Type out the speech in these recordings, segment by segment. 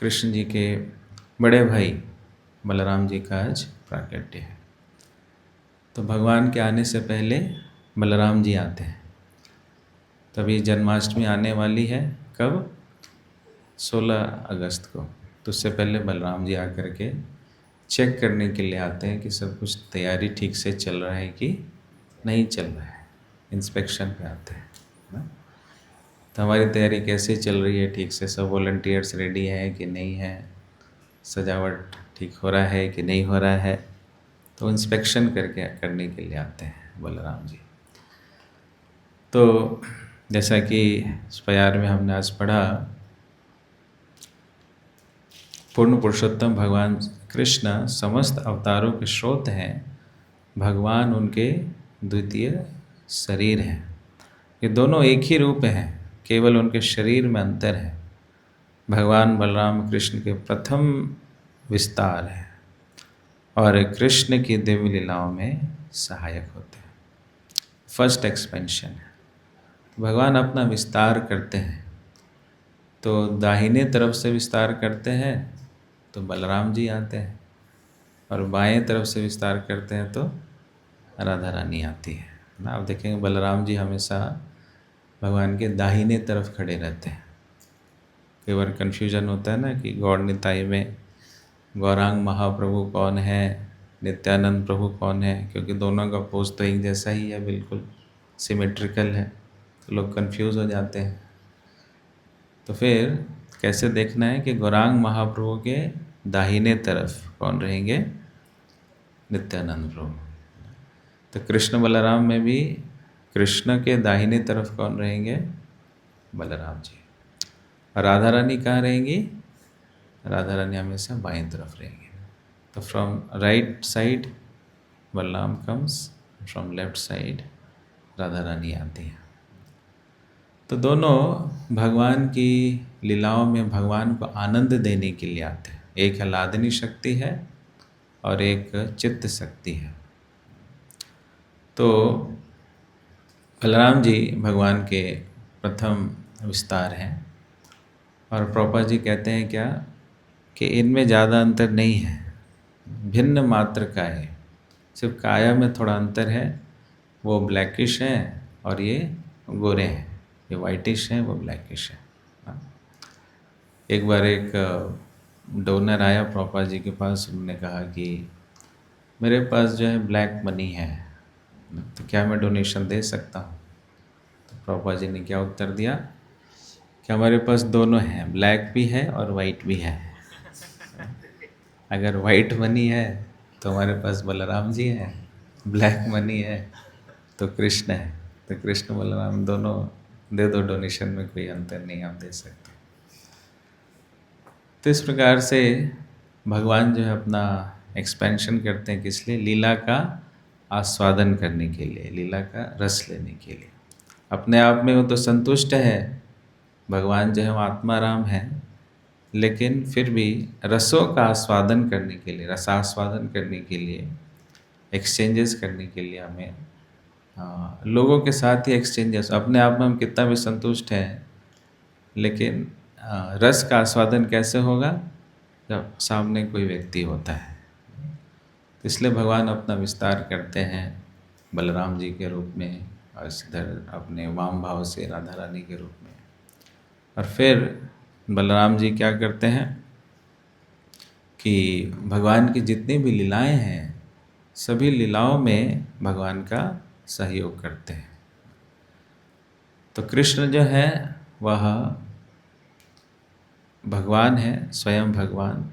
कृष्ण जी के बड़े भाई बलराम जी का आज प्राकट्य है। तो भगवान के आने से पहले बलराम जी आते हैं। तभी जन्माष्टमी आने वाली है, कब? 16 अगस्त को। तो उससे पहले बलराम जी आकर के चेक करने के लिए आते हैं कि सब कुछ तैयारी ठीक से चल रहा है कि नहीं चल रहा है। इंस्पेक्शन पे आते हैं ना। तो हमारी तैयारी कैसे चल रही है, ठीक से सब वॉलंटियर्स रेडी हैं कि नहीं है, सजावट ठीक हो रहा है कि नहीं हो रहा है। तो इंस्पेक्शन करने के लिए आते हैं बलराम जी। तो जैसा कि स्पयार में हमने आज पढ़ा, पूर्ण पुरुषोत्तम भगवान कृष्ण समस्त अवतारों के स्रोत हैं। भगवान उनके द्वितीय शरीर हैं। ये दोनों एक ही रूप हैं, केवल उनके शरीर में अंतर है। भगवान बलराम कृष्ण के प्रथम विस्तार है और कृष्ण की दिव्य लीलाओं में सहायक होते हैं। फर्स्ट एक्सपेंशन है। भगवान अपना विस्तार करते हैं तो दाहिने तरफ से विस्तार करते हैं तो बलराम जी आते हैं, और बाएं तरफ से विस्तार करते हैं तो राधा रानी आती है ना। आप देखेंगे बलराम जी हमेशा भगवान के दाहिने तरफ खड़े रहते हैं। कई बार कन्फ्यूजन होता है ना कि गौड़ निताई में गौरांग महाप्रभु कौन है, नित्यानंद प्रभु कौन है, क्योंकि दोनों का पोज तो एक जैसा ही है, बिल्कुल सिमेट्रिकल है। तो लोग कंफ्यूज हो जाते हैं। तो फिर कैसे देखना है कि गौरांग महाप्रभु के दाहिने तरफ कौन रहेंगे? नित्यानंद प्रभु। तो कृष्ण बलराम में भी कृष्ण के दाहिने तरफ कौन रहेंगे? बलराम जी। और राधा रानी कहाँ रहेंगी? राधा रानी हमेशा बाएं तरफ रहेंगी। तो from right side Balram comes, from left side Radha Rani आती है। तो दोनों भगवान की लीलाओं में भगवान को आनंद देने के लिए आते हैं। एक आह्लादनी शक्ति है और एक चित्त शक्ति है। तो बलराम जी भगवान के प्रथम विस्तार हैं, और प्रभुपाद जी कहते हैं क्या कि इनमें ज़्यादा अंतर नहीं है, भिन्न मात्र का है। सिर्फ काया में थोड़ा अंतर है, वो ब्लैकिश है और ये गोरे हैं। ये वाइटिश है, वो ब्लैकिश है। एक बार एक डोनर आया प्रभुपाद जी के पास, उन्होंने कहा कि मेरे पास जो है ब्लैक मनी है, तो क्या मैं डोनेशन दे सकता हूँ? तो प्रभुपाद जी ने क्या उत्तर दिया कि हमारे पास दोनों हैं, ब्लैक भी है और वाइट भी है। अगर वाइट मनी है तो हमारे पास बलराम जी हैं, ब्लैक मनी है तो कृष्ण है। तो कृष्ण बलराम दोनों दे दो, डोनेशन में कोई अंतर नहीं, आप दे सकते। तो इस प्रकार से भगवान जो है अपना एक्सपेंशन करते हैं, किस लिए? लीला का आस्वादन करने के लिए, लीला का रस लेने के लिए। अपने आप में वो तो संतुष्ट है, भगवान जो है वो आत्माराम है, लेकिन फिर भी रसों का आस्वादन करने के लिए, रसास्वादन करने के लिए, एक्सचेंजेस करने के लिए हमें लोगों के साथ ही एक्सचेंजेस। अपने आप में हम कितना भी संतुष्ट हैं, लेकिन रस का आस्वादन कैसे होगा? जब सामने कोई व्यक्ति होता है। इसलिए भगवान अपना विस्तार करते हैं बलराम जी के रूप में, और इधर अपने वाम भाव से राधा रानी के रूप में। और फिर बलराम जी क्या करते हैं कि भगवान की जितनी भी लीलाएं हैं, सभी लीलाओं में भगवान का सहयोग करते हैं। तो कृष्ण जो है वह भगवान है, स्वयं भगवान,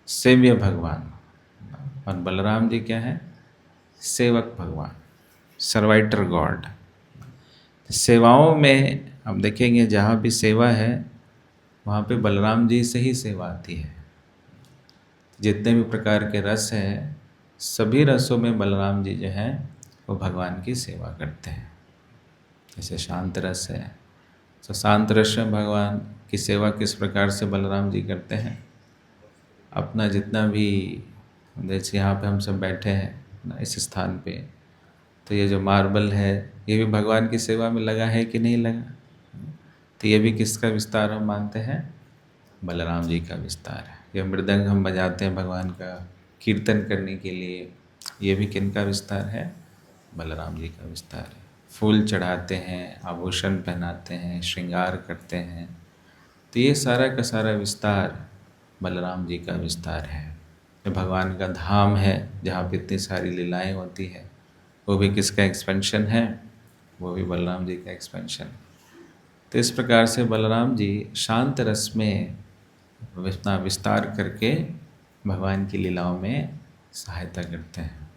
सेव्य भगवान। और बलराम जी क्या है? सेवक भगवान, सर्वाइटर गॉड। सेवाओं में हम देखेंगे जहाँ भी सेवा है वहाँ पे बलराम जी से ही सेवा आती है। जितने भी प्रकार के रस हैं, सभी रसों में बलराम जी जो हैं वो भगवान की सेवा करते हैं। जैसे शांत रस है, तो शांत रस में भगवान की सेवा किस प्रकार से बलराम जी करते हैं? अपना जितना भी, जैसे यहाँ पे हम सब बैठे हैं ना इस स्थान पे, तो ये जो मार्बल है ये भी भगवान की सेवा में लगा है कि नहीं लगा? तो ये भी किसका विस्तार हम मानते हैं? बलराम जी का विस्तार है। ये मृदंग हम बजाते हैं भगवान का कीर्तन करने के लिए, ये भी किनका विस्तार है? बलराम जी का विस्तार है। फूल चढ़ाते हैं, आभूषण पहनाते हैं, श्रृंगार करते हैं, तो ये सारा का सारा विस्तार बलराम जी का विस्तार है। ये भगवान का धाम है जहाँ पे इतनी सारी लीलाएं होती है, वो भी किसका एक्सपेंशन है? वो भी बलराम जी का एक्सपेंशन। तो इस प्रकार से बलराम जी शांत रस में अपना विस्तार करके भगवान की लीलाओं में सहायता करते हैं।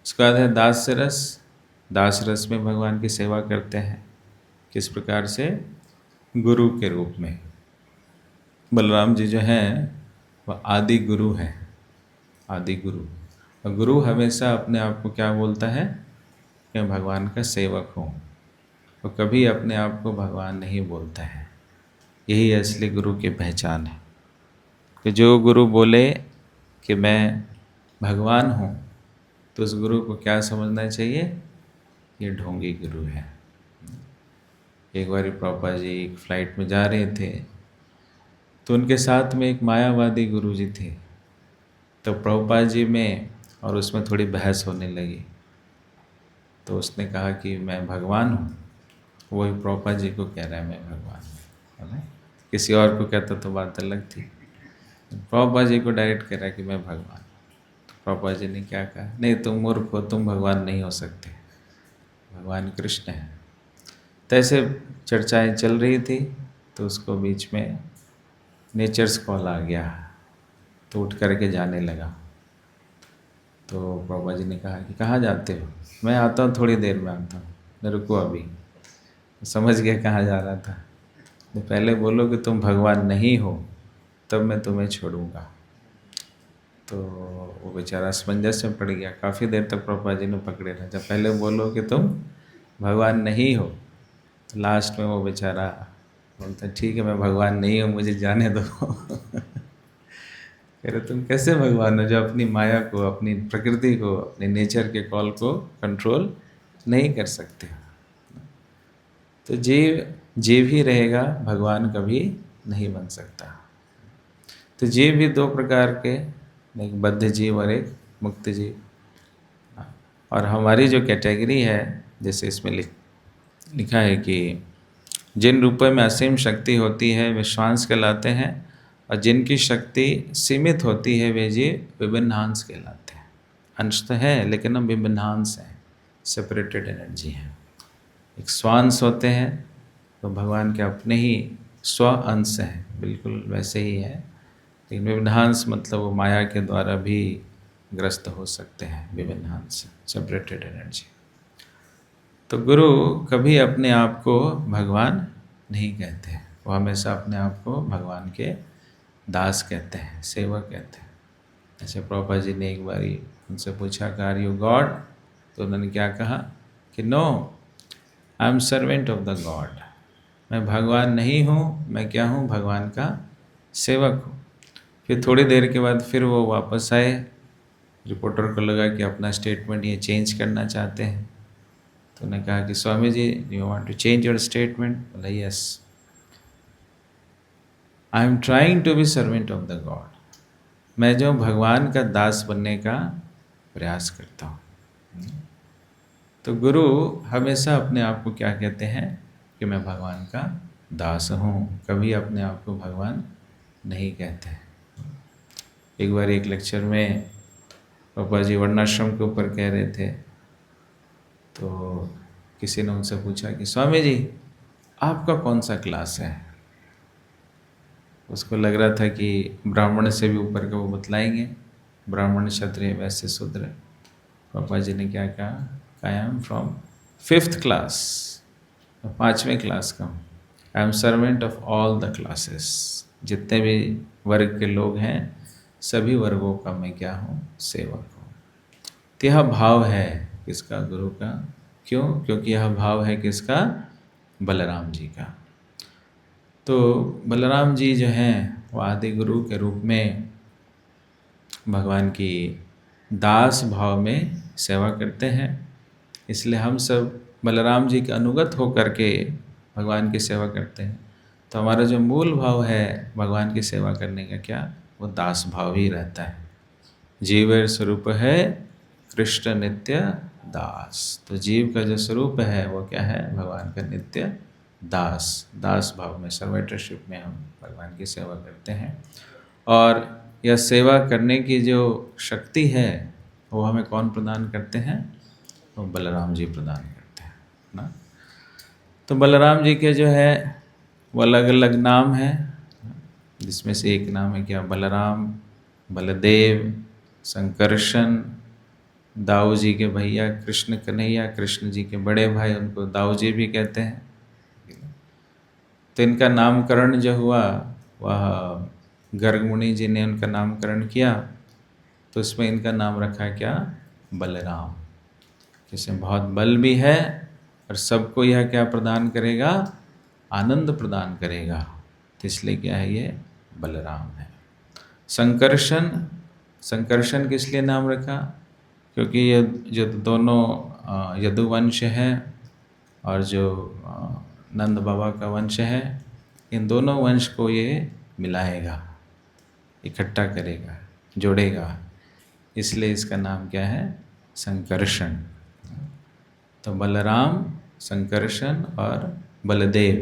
उसके बाद है दास रस। दास रस में भगवान की सेवा करते हैं। किस प्रकार से? गुरु के रूप में। बलराम जी जो हैं वह आदि गुरु हैं, आदि गुरु। और गुरु हमेशा अपने आप को क्या बोलता है? कि मैं भगवान का सेवक हूँ। वो कभी अपने आप को भगवान नहीं बोलता है। यही असली गुरु की पहचान है कि जो गुरु बोले कि मैं भगवान हूँ, तो उस गुरु को क्या समझना चाहिए? ये ढोंगी गुरु है। एक बार प्रभुपाद जी एक फ्लाइट में जा रहे थे, तो उनके साथ में एक मायावादी गुरु जी थे। तो प्रभुपाद जी में और उसमें थोड़ी बहस होने लगी। तो उसने कहा कि मैं भगवान हूँ, वही प्रभुपाद जी को कह रहा है मैं भगवान हूँ, है ना? किसी और को कहता तो बात अलग थी। प्रभुपाद जी को डायरेक्ट कह रहा है कि मैं भगवान। तो प्रभुपाद जी ने क्या कहा? नहीं, तुम मूर्ख हो, तुम भगवान नहीं हो सकते, भगवान कृष्ण है। तो ऐसे चर्चाएँ चल रही थी, तो उसको बीच में नेचर्स कॉल आ गया, तो उठ करके जाने लगा। तो प्रभुपाद जी ने कहा कि कहाँ जाते हो? मैं आता हूँ, थोड़ी देर में आता हूँ, मैं रुको अभी। समझ गया कहाँ जा रहा था। तो पहले बोलो कि तुम भगवान नहीं हो, तब मैं तुम्हें छोड़ूंगा। तो वो बेचारा असमंजस में पड़ गया। काफ़ी देर तक प्रभुपाद जी ने पकड़े रहा। जब पहले बोलो कि तुम भगवान नहीं हो, तो लास्ट में वो बेचारा बोलता ठीक है मैं भगवान नहीं हूँ, मुझे जाने दो। कह रहे तुम कैसे भगवान हो जो अपनी माया को, अपनी प्रकृति को, अपने नेचर के कॉल को कंट्रोल नहीं कर सकते। तो जीव ही रहेगा, भगवान कभी नहीं बन सकता। तो जीव भी दो प्रकार के, एक बद्ध जीव और एक मुक्त जीव। और हमारी जो कैटेगरी है, जैसे इसमें लिखा है कि जिन रूपों में असीम शक्ति होती है वे श्वांस कहलाते हैं, और जिनकी शक्ति सीमित होती है वे जीव विभिन्नांश कहलाते हैं। अंश तो है लेकिन हम विभिन्नांश हैं, सेपरेटेड एनर्जी हैं। एक स्वांश होते हैं तो भगवान के अपने ही स्व अंश हैं, बिल्कुल वैसे ही है। लेकिन विभिन्नांश मतलब वो माया के द्वारा भी ग्रस्त हो सकते हैं, विभिन्नांश, सेपरेटेड एनर्जी। तो गुरु कभी अपने आप को भगवान नहीं कहते, वो हमेशा अपने आप को भगवान के दास कहते हैं, सेवक कहते हैं। ऐसे प्रभुपाद जी ने एक बारी उनसे पूछा कि आर यू गॉड? तो उन्होंने क्या कहा कि no, I am servant of the God. मैं भगवान नहीं हूँ, मैं क्या हूँ? भगवान का सेवक हूँ। फिर थोड़ी देर के बाद फिर वो वापस आए। रिपोर्टर को लगा कि अपना स्टेटमेंट ये चेंज करना चाहते हैं, तो उन्होंने कहा कि Swami ji you want to change your statement? बोला yes, I am trying to be servant of the God. मैं जो भगवान का दास बनने का प्रयास करता हूँ। तो गुरु हमेशा अपने आप को क्या कहते हैं कि मैं भगवान का दास हूँ, कभी अपने आप को भगवान नहीं कहते। एक बार एक लेक्चर में पापा जी वर्णाश्रम के ऊपर कह रहे थे, तो किसी ने उनसे पूछा कि स्वामी जी आपका कौन सा क्लास है? उसको लग रहा था कि ब्राह्मण से भी ऊपर का वो बतलाएंगे, ब्राह्मण, क्षत्रिय, वैश्य, शूद्र। पापा जी ने क्या कहा? I am from 5th class, 5वें क्लास का हूँ। I am servant of all the classes. जितने भी वर्ग के लोग हैं, सभी वर्गों का मैं क्या हूँ? सेवक हूँ। तो यह भाव है किसका? गुरु का। क्यों? क्योंकि यह भाव है किसका? बलराम जी का। तो बलराम जी जो हैं वो आदि गुरु के रूप में भगवान की दास भाव में सेवा करते हैं। इसलिए हम सब बलराम जी के अनुगत होकर के भगवान की सेवा करते हैं। तो हमारा जो मूल भाव है भगवान की सेवा करने का क्या, वो दास भाव ही रहता है। जीवेर स्वरूप है कृष्ण नित्य दास। तो जीव का जो स्वरूप है वो क्या है, भगवान का नित्य दास। दास भाव में, सर्वेंटरशिप में हम भगवान की सेवा करते हैं। और यह सेवा करने की जो शक्ति है वो हमें कौन प्रदान करते हैं, वो बलराम जी प्रदान करते हैं ना। तो बलराम जी के जो है वो अलग अलग नाम हैं, जिसमें से एक नाम है क्या, बलराम, बलदेव, संकर्षण, दाऊ जी के भैया कृष्ण कन्हैया, कृष्ण जी के बड़े भाई, उनको दाऊ जी भी कहते हैं। तो इनका नामकरण जो हुआ वह गर्ग मुनि जी ने उनका नामकरण किया, तो इसमें इनका नाम रखा क्या, बलराम। जिसमें बहुत बल भी है और सबको यह क्या प्रदान करेगा, आनंद प्रदान करेगा। तो इसलिए क्या है, ये बलराम है। संकर्षण, संकर्षण किस लिए नाम रखा, क्योंकि ये जो दोनों यदुवंश है और जो नंद बाबा का वंश है, इन दोनों वंश को ये मिलाएगा, इकट्ठा करेगा, जोड़ेगा, इसलिए इसका नाम क्या है, संकर्षण। तो बलराम, संकर्षण और बलदेव,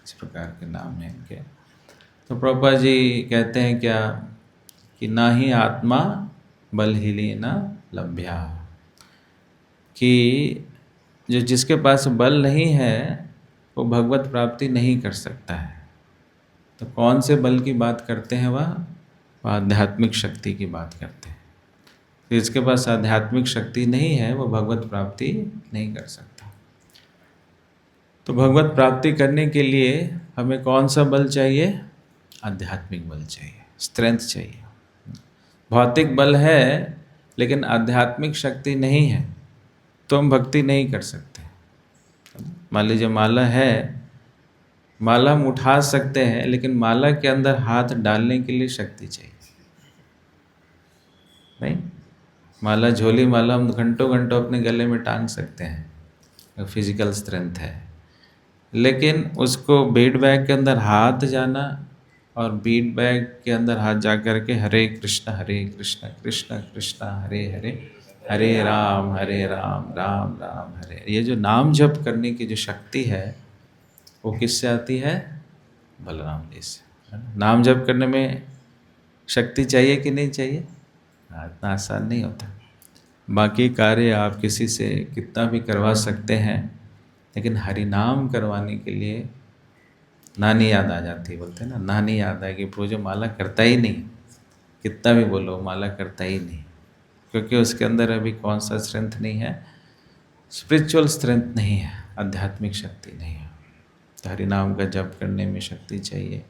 इस प्रकार के नाम हैं इनके। तो प्रभुपाद जी कहते हैं क्या कि ना ही आत्मा बलहीन लभ्या, कि जो जिसके पास बल नहीं है वो भगवत प्राप्ति नहीं कर सकता है। तो कौन से बल की बात करते हैं, वह आध्यात्मिक शक्ति की बात करते हैं। तो जिसके पास आध्यात्मिक शक्ति नहीं है वो भगवत प्राप्ति नहीं कर सकता। तो भगवत प्राप्ति करने के लिए हमें कौन सा बल चाहिए, आध्यात्मिक बल चाहिए, स्ट्रेंथ चाहिए। भौतिक बल है लेकिन आध्यात्मिक शक्ति नहीं है तो हम भक्ति नहीं कर सकते। मान लीजिए माला है, माला हम उठा सकते हैं लेकिन माला के अंदर हाथ डालने के लिए शक्ति चाहिए, नहीं। माला, झोली माला हम घंटों घंटों अपने गले में टांग सकते हैं, फिजिकल स्ट्रेंथ है, लेकिन उसको बीड बैग के अंदर हाथ जाना और बीड बैग के अंदर हाथ जा कर के हरे कृष्ण कृष्ण कृष्ण हरे हरे, हरे राम राम राम हरे, ये जो नाम जप करने की जो शक्ति है वो किससे आती है, बलराम जी से। नाम जप करने में शक्ति चाहिए कि नहीं चाहिए, इतना आसान नहीं होता। बाकी कार्य आप किसी से कितना भी करवा सकते हैं, लेकिन हरि नाम करवाने के लिए नानी याद आ जाती है, बोलते हैं ना, नानी याद आएगी। वो जो माला करता ही नहीं, कितना भी बोलो माला करता ही नहीं, क्योंकि उसके अंदर अभी कौन सा स्ट्रेंथ नहीं है, स्पिरिचुअल स्ट्रेंथ नहीं है, आध्यात्मिक शक्ति नहीं है। तो हरि नाम का जप करने में शक्ति चाहिए,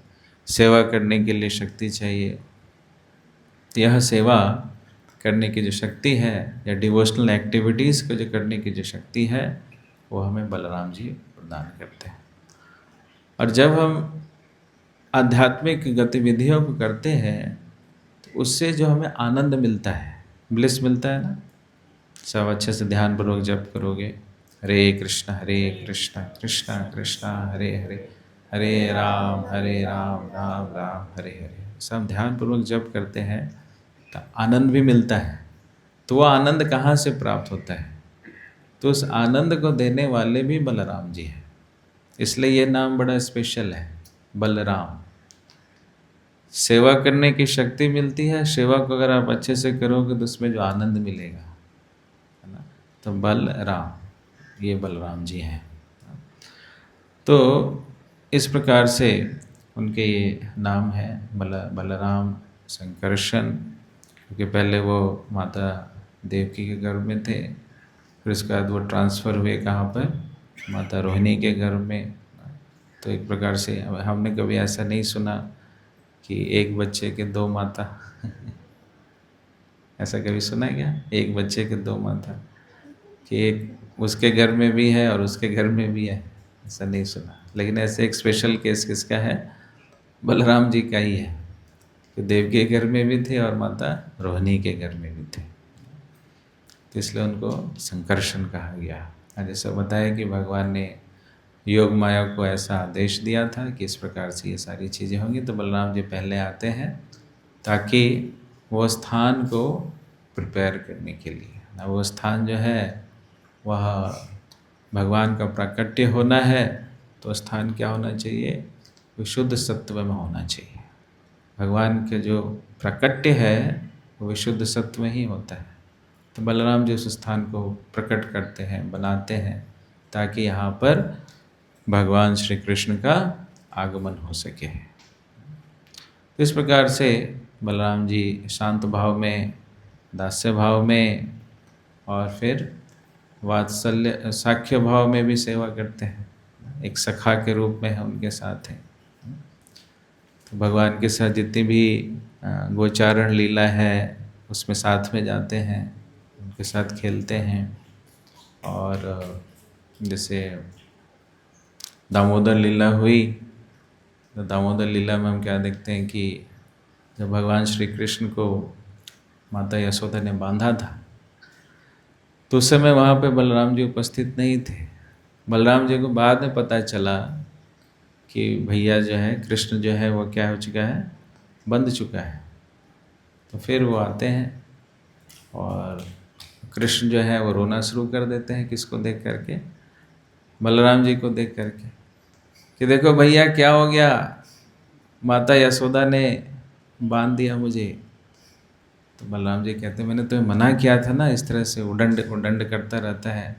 सेवा करने के लिए शक्ति चाहिए। तो यह सेवा करने की जो शक्ति है या डिवोशनल एक्टिविटीज़ को जो करने की जो शक्ति है वो हमें बलराम जी प्रदान करते हैं। और जब हम आध्यात्मिक गतिविधियों को करते हैं तो उससे जो हमें आनंद मिलता है, ब्लिस मिलता है ना। सब अच्छे से ध्यानपूर्वक जप करोगे, हरे कृष्ण कृष्ण कृष्ण हरे हरे, हरे राम राम राम हरे हरे, सब ध्यानपूर्वक जप करते हैं तो आनंद भी मिलता है। तो वह आनंद कहाँ से प्राप्त होता है, तो उस आनंद को देने वाले भी बलराम जी हैं, इसलिए ये नाम बड़ा स्पेशल है, बलराम। सेवा करने की शक्ति मिलती है, सेवा को अगर आप अच्छे से करोगे तो उसमें जो आनंद मिलेगा, है ना। तो बलराम, ये बलराम जी हैं। तो इस प्रकार से उनके ये नाम है बलराम, संकर्षण, क्योंकि पहले वो माता देवकी के गर्भ में थे, फिर उसके बाद वो ट्रांसफ़र हुए कहाँ पर, माता रोहिणी के गर्भ में। तो एक प्रकार से हमने कभी ऐसा नहीं सुना कि एक बच्चे के दो माता ऐसा कभी सुना है क्या, एक बच्चे के दो माता, कि एक उसके घर में भी है और उसके घर में भी है, ऐसा नहीं सुना। लेकिन ऐसे एक स्पेशल केस किसका है, बलराम जी का ही है, कि देव के घर में भी थे और माता रोहिणी के घर में भी थे, तो इसलिए उनको संकर्षण कहा गया। जैसा बताया कि भगवान ने योग माया को ऐसा आदेश दिया था कि इस प्रकार से ये सारी चीज़ें होंगी, तो बलराम जी पहले आते हैं ताकि वो स्थान को प्रिपेयर करने के लिए। वो स्थान जो है वह भगवान का प्राकट्य होना है, तो स्थान क्या होना चाहिए? विशुद्ध सत्व में होना चाहिए। भगवान के जो प्राकट्य है वो विशुद्ध सत्व में ही होता है। तो बलराम जी उस स्थान को प्रकट करते हैं, बनाते हैं, ताकि यहाँ पर भगवान श्री कृष्ण का आगमन हो सके। इस प्रकार से बलराम जी शांत भाव में, दास्य भाव में और फिर वात्सल्य साख्य भाव में भी सेवा करते हैं। एक सखा के रूप में है, उनके साथ हैं। तो भगवान के साथ जितनी भी गोचारण लीला है उसमें साथ में जाते हैं, उनके साथ खेलते हैं। और जैसे दामोदर लीला हुई, तो दामोदर लीला में हम क्या देखते हैं कि जब भगवान श्री कृष्ण को माता यशोदा ने बांधा था, तो उस समय वहाँ पे बलराम जी उपस्थित नहीं थे। बलराम जी को बाद में पता चला कि भैया जो है, कृष्ण जो है वो क्या हो चुका है, बंध चुका है। तो फिर वो आते हैं और कृष्ण जो है वो रोना शुरू कर देते हैं। किसको देख करके? बलराम जी को देख करके, कि देखो भैया क्या हो गया, माता यशोदा ने बांध दिया मुझे। तो बलराम जी कहते हैं मैंने तुम्हें मना किया था ना, इस तरह से उडंड उडंड करता रहता है।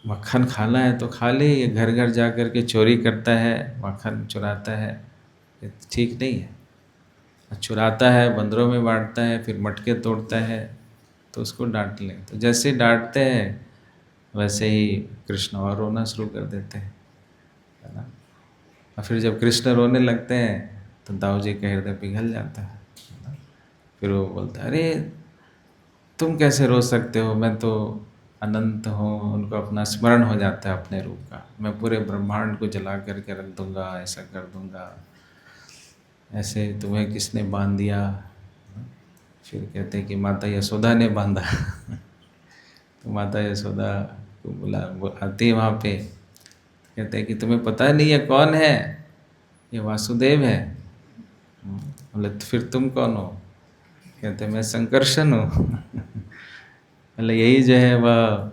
मक्खन खाना है तो खा ले, ये घर घर जा कर के चोरी करता है, मक्खन चुराता है, ये ठीक नहीं है। चुराता है, बंदरों में बांटता है, फिर मटके तोड़ता है, तो उसको डांट लें। तो जैसे डांटते हैं वैसे ही कृष्ण और रोना शुरू कर देते हैं, है ना। और फिर जब कृष्ण रोने लगते हैं तो दाऊ जी का हृदय पिघल जाता है ना? फिर वो बोलता है, अरे तुम कैसे रो सकते हो, मैं तो अनंत हूँ। उनको अपना स्मरण हो जाता है अपने रूप का, मैं पूरे ब्रह्मांड को जला करके रख दूंगा, ऐसा कर दूंगा, ऐसे तुम्हें किसने बांध दिया। फिर कहते हैं कि माता यशोदा ने बांधा। तो माता यशोदा को वो आती है वहाँ पे, कहते हैं कि तुम्हें पता नहीं है कौन है, ये वासुदेव है। बोले तो फिर तुम कौन हो? कहते हैं मैं संकर्षण हूँ। मतलब यही जो है वह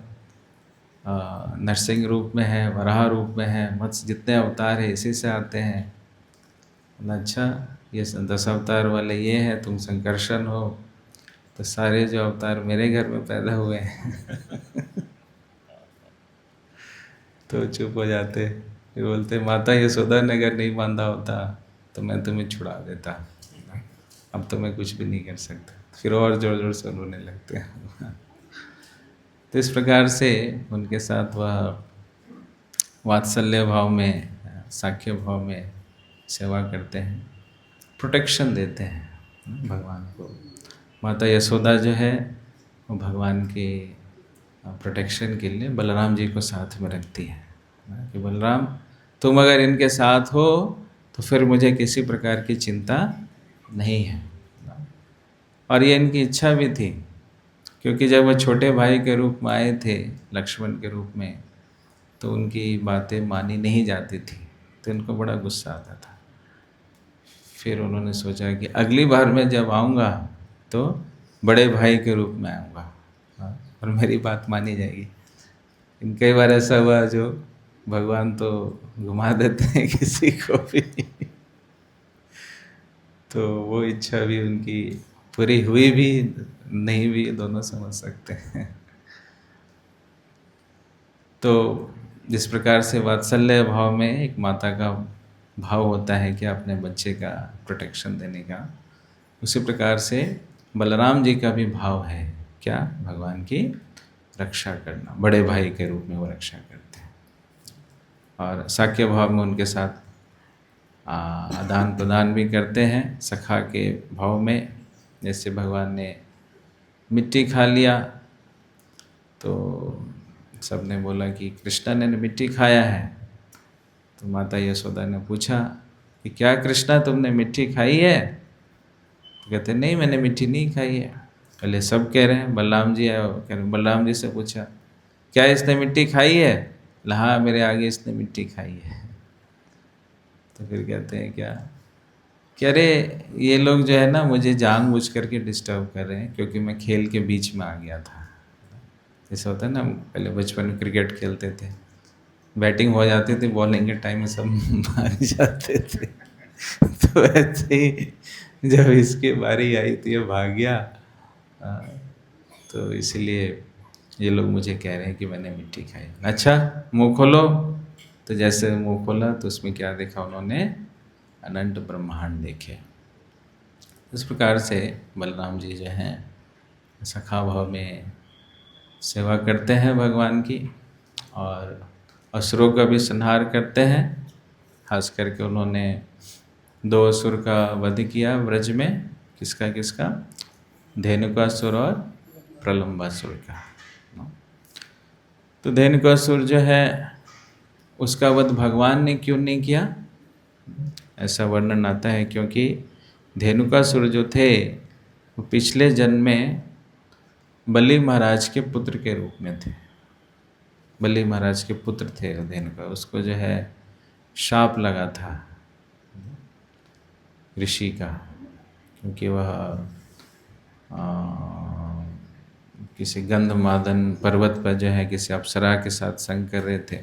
नरसिंह रूप में है, वराह रूप में है, मत्स्य जितने अवतार है इसी से आते हैं। अच्छा, ये 10 अवतार वाले ये हैं, तुम संकर्षण हो, तो सारे जो अवतार मेरे घर में पैदा हुए हैं। तो चुप हो जाते, फिर बोलते माता यशोदा ने अगर नहीं बांधा होता तो मैं तुम्हें छुड़ा देता, अब तो मैं कुछ भी नहीं कर सकता। फिर और जोर जोर से रोने लगते हैं। तो इस प्रकार से उनके साथ वह वात्सल्य भाव में, साख्य भाव में सेवा करते हैं, प्रोटेक्शन देते हैं भगवान को। माता यशोदा जो है वो भगवान के प्रोटेक्शन के लिए बलराम जी को साथ में रखती है कि बलराम तुम अगर इनके साथ हो तो फिर मुझे किसी प्रकार की चिंता नहीं है। और ये इनकी इच्छा भी थी, क्योंकि जब वह छोटे भाई के रूप में आए थे, लक्ष्मण के रूप में, तो उनकी बातें मानी नहीं जाती थी, तो इनको बड़ा गुस्सा आता था। फिर उन्होंने सोचा कि अगली बार मैं जब आऊँगा तो बड़े भाई के रूप में आऊँगा और मेरी बात मानी जाएगी। इन कई बार ऐसा हुआ जो भगवान तो घुमा देते हैं किसी को भी। तो वो इच्छा भी उनकी पूरी हुई भी नहीं भी, दोनों समझ सकते हैं। तो जिस प्रकार से वात्सल्य भाव में एक माता का भाव होता है कि अपने बच्चे का प्रोटेक्शन देने का, उसी प्रकार से बलराम जी का भी भाव है क्या, भगवान की रक्षा करना, बड़े भाई के रूप में वो रक्षा करते हैं। और साख्य भाव में उनके साथ आदान प्रदान भी करते हैं, सखा के भाव में। जैसे भगवान ने मिट्टी खा लिया तो सबने बोला कि कृष्णा ने मिट्टी खाया है। तो माता यशोदा ने पूछा कि क्या कृष्णा तुमने मिट्टी खाई है? तो कहते नहीं, मैंने मिट्टी नहीं खाई है। पहले सब कह रहे हैं, बलराम जी आए, कह रहे बलराम जी से पूछा क्या इसने मिट्टी खाई है? हाँ मेरे आगे इसने मिट्टी खाई है। तो फिर कहते हैं क्या कि अरे ये लोग जो है ना मुझे जानबूझ करके डिस्टर्ब कर रहे हैं, क्योंकि मैं खेल के बीच में आ गया था। जैसे होता है ना, पहले बचपन में क्रिकेट खेलते थे, बैटिंग हो जाती थी, बॉलिंग के टाइम में सब भाग जाते थे। तो ऐसे ही जब इसकी बारी आई तो ये भाग गया। हाँ, तो इसलिए ये लोग मुझे कह रहे हैं कि मैंने मिट्टी खाई। अच्छा मुंह खोलो। तो जैसे मुंह खोला तो उसमें क्या देखा उन्होंने, अनंत ब्रह्मांड देखे। इस प्रकार से बलराम जी जो हैं सखा भाव में सेवा करते हैं भगवान की, और असुरों का भी संहार करते हैं। खास करके उन्होंने 2 असुर का वध किया ब्रज में। किसका किसका? धेनुकासुर और प्रलंबासुर का। तो धेनुकासुर जो है उसका वध भगवान ने क्यों नहीं किया, ऐसा वर्णन आता है क्योंकि धेनुकासुर जो थे वो पिछले जन्म में बलि महाराज के पुत्र के रूप में थे। बलि महाराज के पुत्र थे धेनुका, उसको जो है शाप लगा था ऋषि का, क्योंकि वह किसी गंधमादन पर्वत पर जो है किसी अप्सरा के साथ संग कर रहे थे,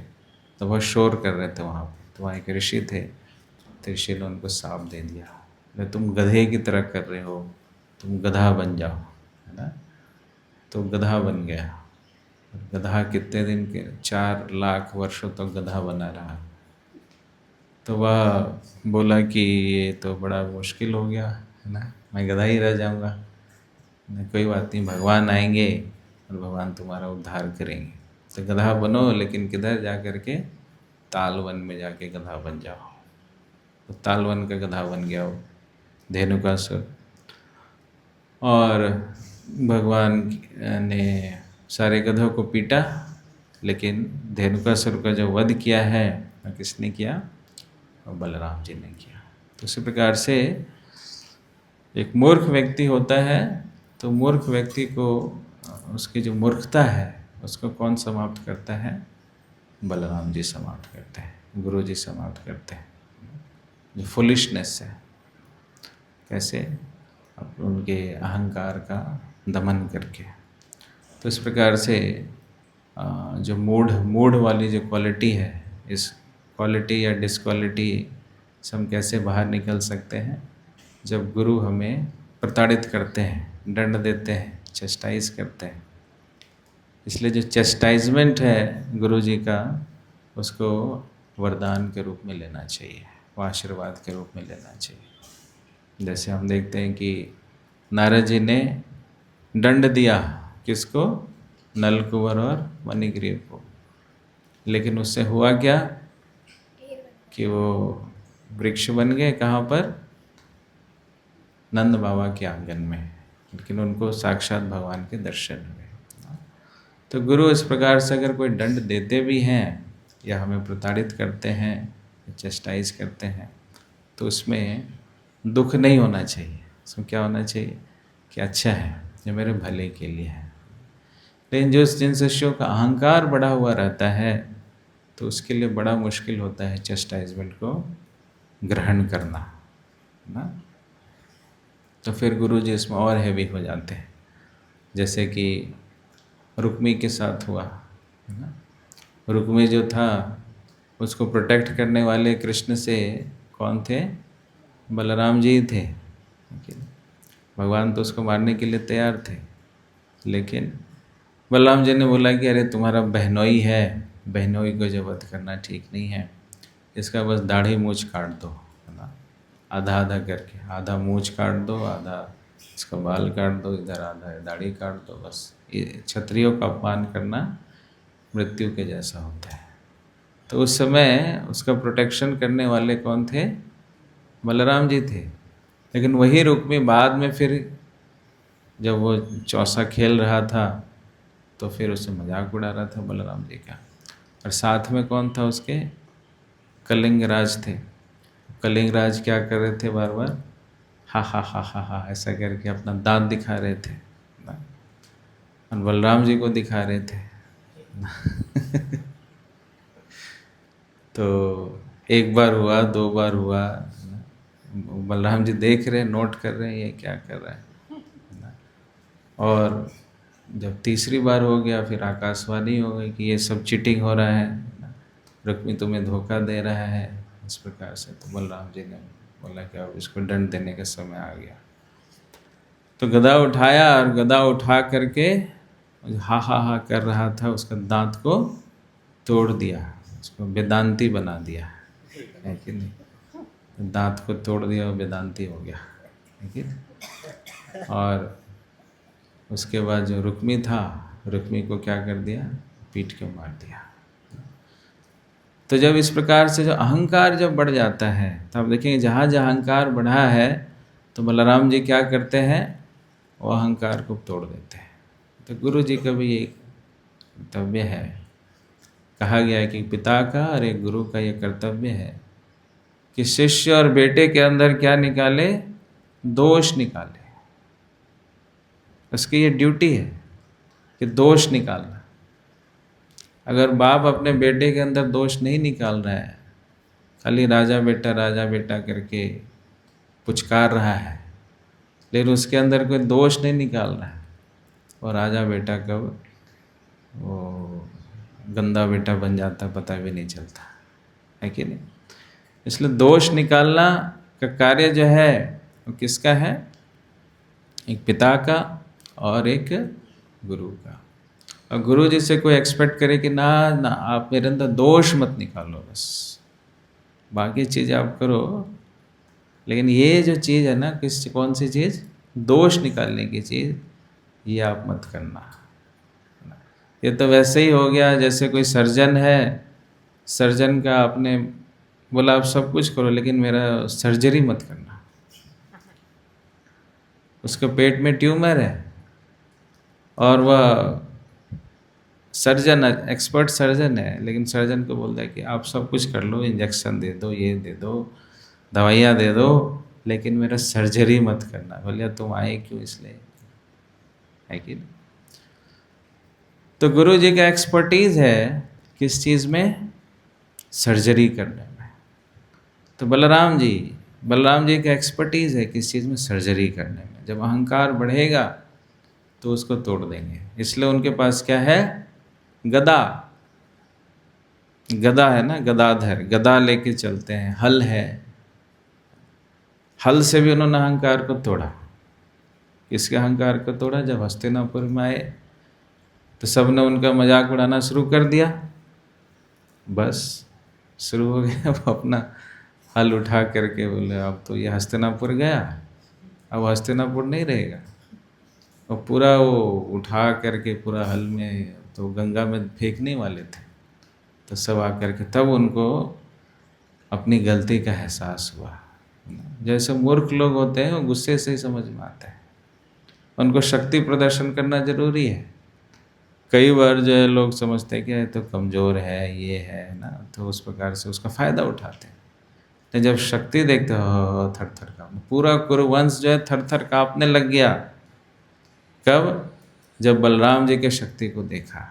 तो वह शोर कर रहे थे वहाँ पर। तो वहाँ एक ऋषि थे, तो ऋषि ने उनको शाप दे दिया, तुम गधे की तरह कर रहे हो, तुम गधा बन जाओ, है ना। तो गधा बन गया। गधा कितने दिन के, 4 लाख वर्षों तक तो गधा बना रहा। तो वह बोला कि ये तो बड़ा मुश्किल हो गया, है ना, मैं गधा ही रह जाऊंगा। कोई बात नहीं, भगवान आएंगे और भगवान तुम्हारा उद्धार करेंगे। तो गधा बनो, लेकिन किधर जा कर के, तालवन में जाके गधा बन जाओ। तो तालवन का गधा बन गया वो धेनुकासुर। और भगवान ने सारे गधों को पीटा, लेकिन धेनुकासुर का जो वध किया है वह किसने किया, और बलराम जी ने किया। तो इसी प्रकार से एक मूर्ख व्यक्ति होता है, तो मूर्ख व्यक्ति को उसकी जो मूर्खता है उसको कौन समाप्त करता है, बलराम जी समाप्त करते हैं, गुरु जी समाप्त करते हैं। जो फुलिशनेस है, कैसे उनके अहंकार का दमन करके। तो इस प्रकार से जो मूढ़ वाली जो क्वालिटी है, इस क्वालिटी या डिसक्वालिटी से हम कैसे बाहर निकल सकते हैं, जब गुरु हमें प्रताड़ित करते हैं, दंड देते हैं, चेस्टाइज करते हैं। इसलिए जो चेस्टाइजमेंट है गुरु जी का, उसको वरदान के रूप में लेना चाहिए, वो आशीर्वाद के रूप में लेना चाहिए। जैसे हम देखते हैं कि नारद जी ने दंड दिया किसको, नलकुबर और मणिग्रीव को, लेकिन उससे हुआ क्या कि वो वृक्ष बन गए। कहाँ पर? नंद बाबा के आंगन में, लेकिन उनको साक्षात भगवान के दर्शन हुए। तो गुरु इस प्रकार से अगर कोई दंड देते भी हैं या हमें प्रताड़ित करते हैं, चेस्टाइज करते हैं, तो उसमें दुख नहीं होना चाहिए। उसमें क्या होना चाहिए कि अच्छा है, ये मेरे भले के लिए है। लेकिन जिन शिष्यों का अहंकार बढ़ा हुआ रहता है, तो उसके लिए बड़ा मुश्किल होता है चेस्टाइजमेंट को ग्रहण करना, ना। तो फिर गुरु जी इसमें और हैवी हो जाते हैं, जैसे कि रुक्मी के साथ हुआ, है ना। रुक्मी जो था उसको प्रोटेक्ट करने वाले कृष्ण से कौन थे, बलराम जी थे। भगवान तो उसको मारने के लिए तैयार थे, लेकिन बलराम जी ने बोला कि अरे तुम्हारा बहनोई है, बहनोई को जो वध करना ठीक नहीं है, इसका बस दाढ़ी मूछ काट दो, है ना, आधा आधा करके, आधा मूछ काट दो, आधा इसका बाल काट दो, इधर आधा दाढ़ी काट दो। बस ये क्षत्रियों का अपमान करना मृत्यु के जैसा होता है। तो उस समय उसका प्रोटेक्शन करने वाले कौन थे, बलराम जी थे। लेकिन वही रुक्मी बाद में फिर जब वो चौसा खेल रहा था, तो फिर उसे मजाक उड़ा रहा था बलराम जी का। और साथ में कौन था उसके, कलिंगराज थे। कलिंगराज क्या कर रहे थे, बार बार हा हा हा हा हा ऐसा करके अपना दांत दिखा रहे थे, और बलराम जी को दिखा रहे थे। तो एक बार हुआ, 2 बार हुआ, बलराम जी देख रहे हैं, नोट कर रहे हैं ये क्या कर रहा है ना। और जब तीसरी बार हो गया फिर आकाशवाणी हो गई कि ये सब चीटिंग हो रहा है ना, रुक्मी तुम्हें धोखा दे रहा है इस प्रकार से। तो बलराम जी ने बोला कि अब इसको दंड देने का समय आ गया। तो गदा उठाया और गदा उठा करके हा हा हा कर रहा था, उसका दांत को तोड़ दिया, उसको वेदांती बना दिया, है कि नहीं। दांत को तोड़ दिया और वेदांती हो गया, है कि नहीं। और उसके बाद जो रुक्मी था, रुक्मी को क्या कर दिया, पीट के मार दिया। तो जब इस प्रकार से जो अहंकार जब बढ़ जाता है, तब देखेंगे जहाँ जहाँ अहंकार बढ़ा है तो बलराम जी क्या करते हैं, वो अहंकार को तोड़ देते हैं। तो गुरु जी का भी एक कर्तव्य है, कहा गया है कि पिता का और एक गुरु का ये कर्तव्य है कि शिष्य और बेटे के अंदर क्या निकाले, दोष निकाले। उसकी ये ड्यूटी है कि दोष निकालना। अगर बाप अपने बेटे के अंदर दोष नहीं निकाल रहा है, खाली राजा बेटा करके पुचकार रहा है, लेकिन उसके अंदर कोई दोष नहीं निकाल रहा है, और राजा बेटा कब वो गंदा बेटा बन जाता पता भी नहीं चलता, है कि नहीं। इसलिए दोष निकालना का कार्य जो है वो किसका है, एक पिता का और एक गुरु का। और गुरु जी से कोई एक्सपेक्ट करे कि ना ना आप मेरे अंदर दोष मत निकालो, बस बाकी चीज़ आप करो, लेकिन ये जो चीज़ है ना, कौन सी चीज़, दोष निकालने की चीज़, ये आप मत करना। ये तो वैसे ही हो गया जैसे कोई सर्जन है, सर्जन का आपने बोला आप सब कुछ करो लेकिन मेरा सर्जरी मत करना। उसके पेट में ट्यूमर है और वह सर्जन, एक्सपर्ट सर्जन है, लेकिन सर्जन को बोलता है कि आप सब कुछ कर लो, इंजेक्शन दे दो, ये दे दो, दवाइयाँ दे दो, लेकिन मेरा सर्जरी मत करना। बोले तुम आए क्यों, इसलिए, है कि नहीं। तो गुरु जी का एक्सपर्टीज़ है किस चीज़ में, सर्जरी करने में। तो बलराम जी का एक्सपर्टीज़ है किस चीज़ में, सर्जरी करने में। जब अहंकार बढ़ेगा तो उसको तोड़ देंगे। इसलिए उनके पास क्या है, गदा है ना, गदाधर, गदा लेके चलते हैं, हल है, हल से भी उन्होंने अहंकार को तोड़ा। किसके अहंकार को तोड़ा, जब हस्तिनापुर में आए तो सबने उनका मजाक उड़ाना शुरू कर दिया, बस शुरू हो गया। वो अपना हल उठा करके बोले अब तो ये हस्तिनापुर गया, अब हस्तिनापुर नहीं रहेगा। और पूरा वो उठा करके पूरा हल में तो गंगा में फेंकने वाले थे। तो सब आकर के तब उनको अपनी गलती का एहसास हुआ। जैसे मूर्ख लोग होते हैं वो गुस्से से ही समझ में आता है, उनको शक्ति प्रदर्शन करना जरूरी है। कई बार जो है लोग समझते हैं कि ये तो कमज़ोर है, ये है ना, तो उस प्रकार से उसका फ़ायदा उठाते हैं। तो जब शक्ति देखते हो थर थर काँपने, पूरा कुरुवंश जो है थर थर काँपने लग गया। कब, जब बलराम जी के शक्ति को देखा।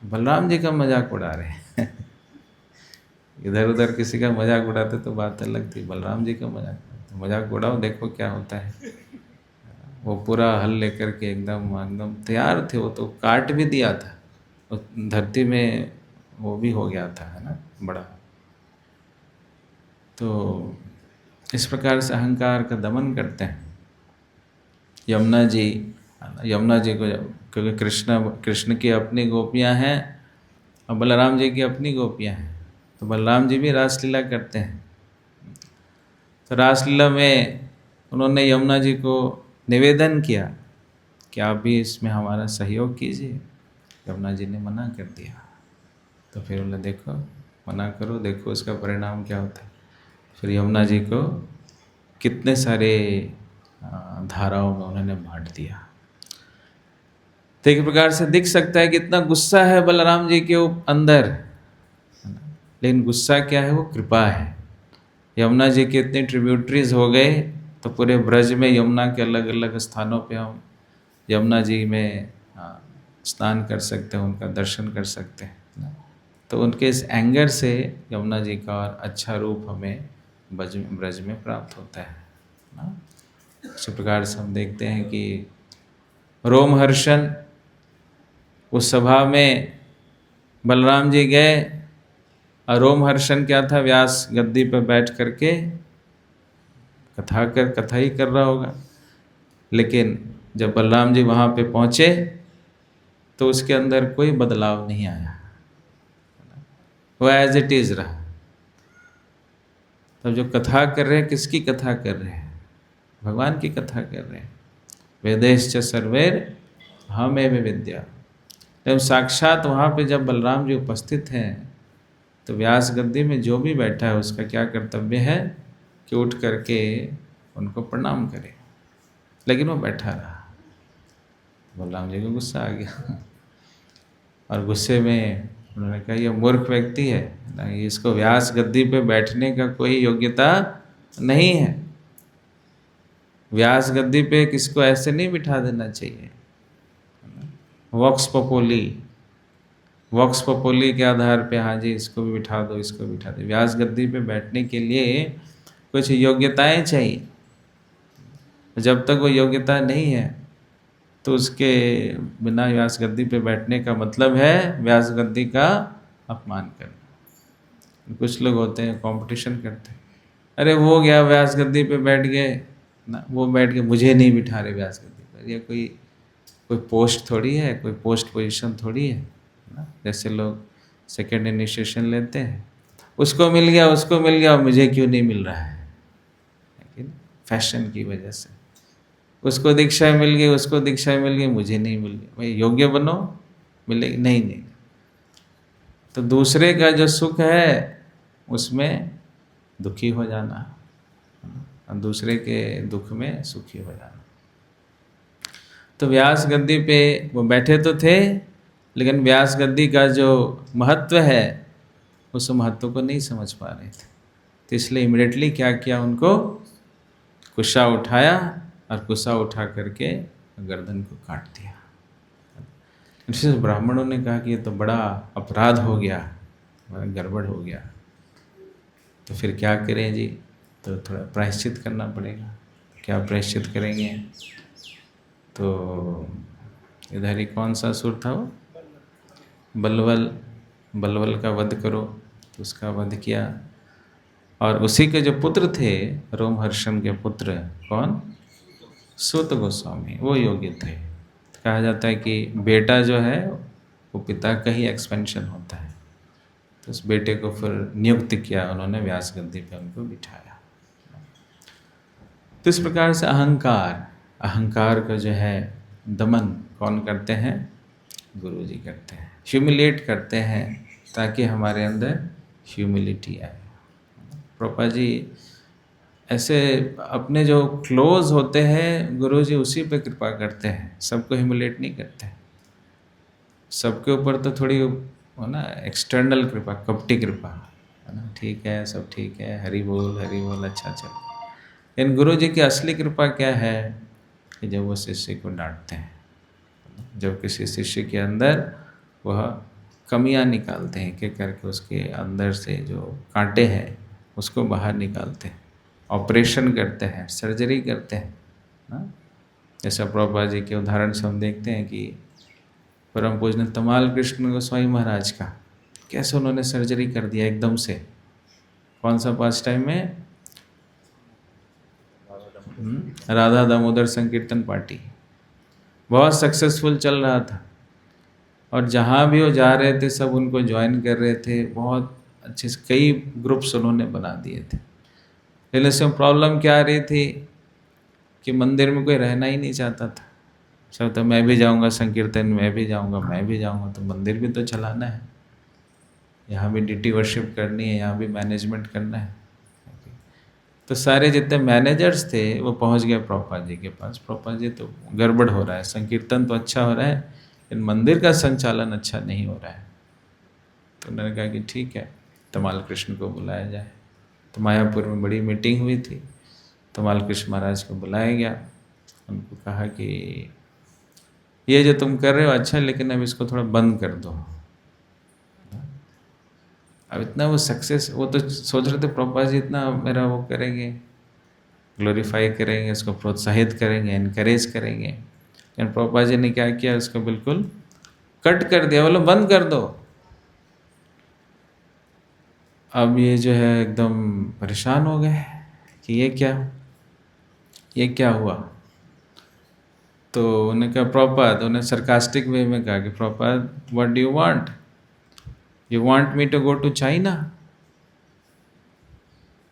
बलराम जी का मजाक उड़ा रहे हैं इधर उधर किसी का मजाक उड़ाते तो बात अलग थी, बलराम जी का मजाक उड़ाओ, देखो क्या होता है। वो पूरा हल लेकर के एकदम तैयार थे, वो तो काट भी दिया था, वो धरती में वो भी हो गया था, है ना, बड़ा। तो इस प्रकार से अहंकार का दमन करते हैं। यमुना जी को, क्योंकि कृष्ण की अपनी गोपियां हैं और बलराम जी की अपनी गोपियां हैं, तो बलराम जी भी रासलीला करते हैं। तो रासलीला में उन्होंने यमुना जी को निवेदन किया कि आप भी इसमें हमारा सहयोग कीजिए। यमुना जी ने मना कर दिया। तो फिर बोले देखो, मना करो, देखो इसका परिणाम क्या होता है। फिर यमुना जी को कितने सारे धाराओं में उन्होंने बांट दिया। तो एक प्रकार से दिख सकता है कि इतना गुस्सा है बलराम जी के अंदर, लेकिन गुस्सा क्या है, वो कृपा है। यमुना जी के इतने ट्रिब्यूटरीज हो गए तो पूरे ब्रज में यमुना के अलग अलग स्थानों पे हम यमुना जी में स्नान कर सकते हैं, उनका दर्शन कर सकते हैं। तो उनके इस एंगर से यमुना जी का और अच्छा रूप हमें ब्रज में प्राप्त होता है ना। इसी प्रकार से हम देखते हैं कि रोमहर्षण, उस सभा में बलराम जी गए और रोमहर्षण क्या था, व्यास गद्दी पर बैठ करके कथा ही कर रहा होगा। लेकिन जब बलराम जी वहाँ पे पहुँचे तो उसके अंदर कोई बदलाव नहीं आया, वो एज इट इज रहा। तब जो कथा कर रहे हैं, किसकी कथा कर रहे हैं? भगवान की कथा कर रहे हैं। वेदेश्च सर्वैर अहमेव विद्या। जब साक्षात वहाँ पे जब बलराम जी उपस्थित हैं तो व्यास गद्दी में जो भी बैठा है उसका क्या कर्तव्य है कि उठ करके उनको प्रणाम करे, लेकिन वो बैठा रहा। बलराम जी को गुस्सा आ गया और गुस्से में उन्होंने कहा ये मूर्ख व्यक्ति है ना, इसको व्यास गद्दी पे बैठने का कोई योग्यता नहीं है। व्यास गद्दी पे किसको ऐसे नहीं बिठा देना चाहिए। वॉक्स पपोली के आधार पे हाँ जी इसको भी बिठा दो, इसको बिठा दो। व्यास गद्दी पे बैठने के लिए कुछ योग्यताएं चाहिए। जब तक वो योग्यता नहीं है तो उसके बिना व्यास गद्दी पे बैठने का मतलब है व्यास गद्दी का अपमान करना। कुछ लोग होते हैं कंपटीशन करते हैं, अरे वो गया व्यास गद्दी पे बैठ गए ना, वो बैठ के मुझे नहीं बिठा रहे व्यास गद्दी पर। ये कोई पोस्ट थोड़ी है, कोई पोस्ट पोजीशन थोड़ी है ना। जैसे लोग सेकंड इनिशिएशन लेते हैं, उसको मिल गया और मुझे क्यों नहीं मिल रहा है, लेकिन फैशन की वजह से। उसको दीक्षा मिल गई, मुझे नहीं मिल गई। भाई योग्य बनो, मिलेगी नहीं। तो दूसरे का जो सुख है उसमें दुखी हो जाना और दूसरे के दुख में सुखी हो जाना। तो व्यास गद्दी पे वो बैठे तो थे, लेकिन व्यास गद्दी का जो महत्व है उस महत्व को नहीं समझ पा रहे थे। तो इसलिए इमिडिएटली क्या किया, उनको कुशा उठाया और कुशा उठा करके गर्दन को काट दिया। इससे ब्राह्मणों ने कहा कि ये तो बड़ा अपराध हो गया, बड़ा गड़बड़ हो गया। तो फिर क्या करें जी, तो थोड़ा प्रायश्चित करना पड़ेगा। क्या प्रायश्चित करेंगे? तो इधर ही कौन सा असुर था वो, बलवल का वध करो। तो उसका वध किया और उसी के जो पुत्र थे, रोमहर्षण के पुत्र, कौन? सूत गोस्वामी, वो योग्य थे। कहा जाता है कि बेटा जो है वो पिता का ही एक्सपेंशन होता है। तो उस बेटे को फिर नियुक्त किया उन्होंने, व्यास गद्दी पे उनको बिठाया। तो इस प्रकार से अहंकार का जो है दमन कौन करते हैं? गुरु जी करते हैं। ह्यूमिलेट करते हैं ताकि हमारे अंदर ह्यूमिलिटी आए। प्रभुपाद जी ऐसे अपने जो क्लोज होते हैं गुरु जी उसी पे कृपा करते हैं, सबको ह्यूमिलेट नहीं करते हैं। सबके ऊपर तो थोड़ी हो ना एक्सटर्नल कृपा, कपटी कृपा है ना, ठीक है सब ठीक है, हरि बोल अच्छा चल। लेकिन गुरु जी की असली कृपा क्या है कि जब वो शिष्य को डांटते हैं, जब किसी शिष्य के अंदर वह कमियां निकालते हैं, एक करके उसके अंदर से जो कांटे हैं उसको बाहर निकालते हैं, ऑपरेशन करते हैं, सर्जरी करते हैं ना। जैसा प्रभुपाद जी के उदाहरण से हम देखते हैं कि परम पूज्य तमाल कृष्ण गोस्वामी महाराज का कैसे उन्होंने सर्जरी कर दिया एकदम से। कौन सा पास टाइम में? राधा दामोदर संकीर्तन पार्टी बहुत सक्सेसफुल चल रहा था और जहाँ भी वो जा रहे थे सब उनको ज्वाइन कर रहे थे। बहुत अच्छे से कई ग्रुप्स उन्होंने बना दिए थे। लेकिन इसमें प्रॉब्लम क्या आ रही थी कि मंदिर में कोई रहना ही नहीं चाहता था। सब तो मैं भी जाऊंगा संकीर्तन, मैं भी जाऊंगा, तो मंदिर भी तो चलाना है, यहाँ भी डिटी वर्शिप करनी है, यहाँ भी मैनेजमेंट करना है। तो सारे जितने मैनेजर्स थे वो पहुँच गए प्रभुपाद जी के पास। प्रभुपाद जी तो गड़बड़ हो रहा है, संकीर्तन तो अच्छा हो रहा है लेकिन मंदिर का संचालन अच्छा नहीं हो रहा है। तो उन्होंने कहा कि ठीक है, तमाल कृष्ण को बुलाया जाए। तो मायापुर में बड़ी मीटिंग हुई थी, तमाल कृष्ण महाराज को बुलाया गया। उनको कहा कि ये जो तुम कर रहे हो अच्छा, लेकिन अब इसको थोड़ा बंद कर दो। अब इतना वो सक्सेस, वो तो सोच रहे थे प्रभुपाद जी इतना मेरा वो करेंगे, ग्लोरीफाई करेंगे, उसको प्रोत्साहित करेंगे, इनकरेज करेंगे। लेकिन प्रभुपाद जी ने क्या किया, उसको बिल्कुल कट कर दिया, बोलो बंद कर दो। अब ये जो है एकदम परेशान हो गए कि ये क्या हुआ। तो उन्होंने कहा प्रभुपाद, उन्हें सरकास्टिक वे में कहा कि Prabhupada what do you want, you want me to go to China.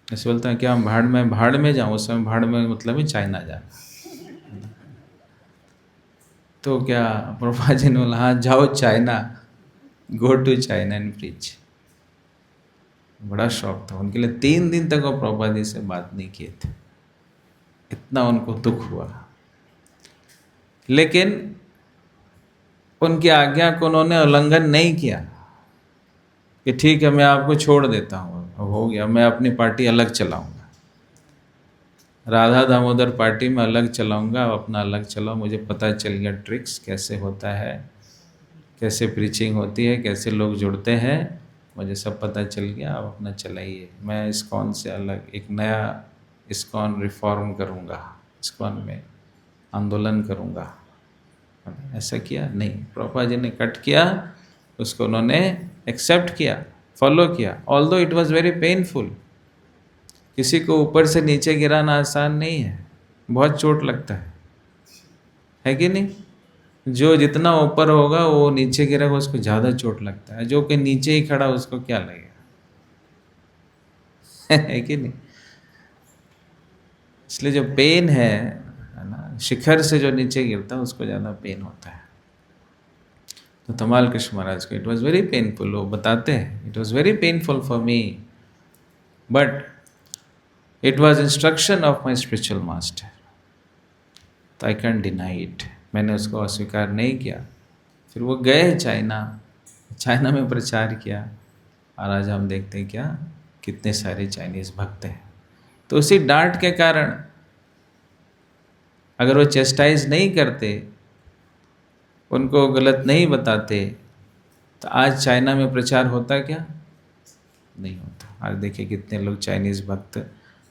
ऐसे बोलता है क्या हम भाड़ में जाऊँ, उस समय भाड़ में मतलब ही चाइना जाना। तो क्या प्रभुपाद जी ने बोला हाँ जाओ China, go to China and preach. बड़ा शौक था उनके लिए, 3 दिन तक वो प्रभुपाद जी से बात नहीं किए थे, इतना उनको दुख हुआ। लेकिन उनकी आज्ञा को उन्होंने उल्लंघन नहीं किया कि ठीक है मैं आपको छोड़ देता हूँ, अब हो गया, मैं अपनी पार्टी अलग चलाऊंगा, राधा दामोदर पार्टी में अलग चलाऊंगा, अपना अलग चलाओ, मुझे पता चल गया ट्रिक्स कैसे होता है, कैसे प्रीचिंग होती है, कैसे लोग जुड़ते हैं, मुझे सब पता चल गया, आप अपना चलाइए। मैं इस्कॉन से अलग एक नया इस्कॉन रिफॉर्म करूंगा, इस्कॉन में आंदोलन करूंगा। ऐसा किया नहीं, प्रभुपाद जी ने कट किया, उसको उन्होंने एक्सेप्ट किया, फॉलो किया, although it was very painful. किसी को ऊपर से नीचे गिराना आसान नहीं है, बहुत चोट लगता है कि नहीं। जो जितना ऊपर होगा वो नीचे गिरेगा उसको ज़्यादा चोट लगता है, जो कि नीचे ही खड़ा उसको क्या लगेगा है कि नहीं। इसलिए जो पेन है ना, शिखर से जो नीचे गिरता है उसको ज़्यादा पेन होता है। तो धमाल कृष्ण महाराज को इट वॉज वेरी पेनफुल, वो बताते हैं it was very painful for me, but it was instruction of my spiritual master, तो आई कैन डिनाई इट। मैंने उसको अस्वीकार नहीं किया। फिर वो गए चाइना में प्रचार किया, और आज हम देखते हैं क्या कितने सारे चाइनीज़ भक्त हैं। तो उसी डांट के कारण अगर वो चेस्टाइज नहीं करते, उनको गलत नहीं बताते, तो आज चाइना में प्रचार होता क्या? नहीं होता। आज देखिए कितने लोग चाइनीज़ भक्त